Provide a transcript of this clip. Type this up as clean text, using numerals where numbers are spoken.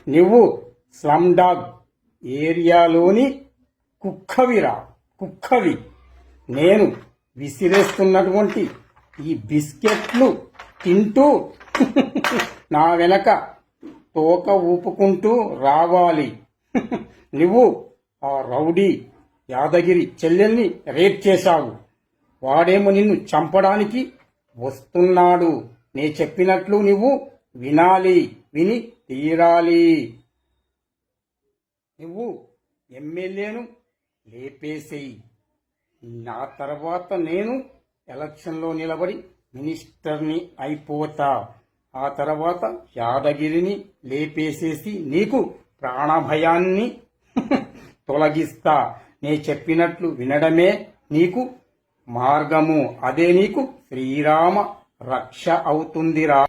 నువ్వు slum dog ఏరియాలోని కుక్కవిరా, కుక్కవి. నేను విసిరేస్తున్నటువంటి ఈ బిస్కెట్లు తింటూ నా వెనక తోక ఊపుకుంటూ రావాలి. నువ్వు ఆ రౌడీ యాదగిరి చెల్లెల్ని రేప్ చేశావు. వాడేమో నిన్ను చంపడానికి వస్తున్నాడు. నే చెప్పినట్లు నువ్వు వినాలి, విని తీరాలి. నువ్వు ఎమ్మెల్యేను లేపేసేయి. నా తర్వాత నేను ఎలక్షన్లో నిలబడి మినిస్టర్ని అయిపోతా. ఆ తర్వాత యాదగిరిని లేపేసేసి నీకు ప్రాణభయాన్ని తొలగిస్తా. నే చెప్పినట్లు వినడమే నీకు మార్గము. అదే నీకు శ్రీరామ రక్ష అవుతుందిరా.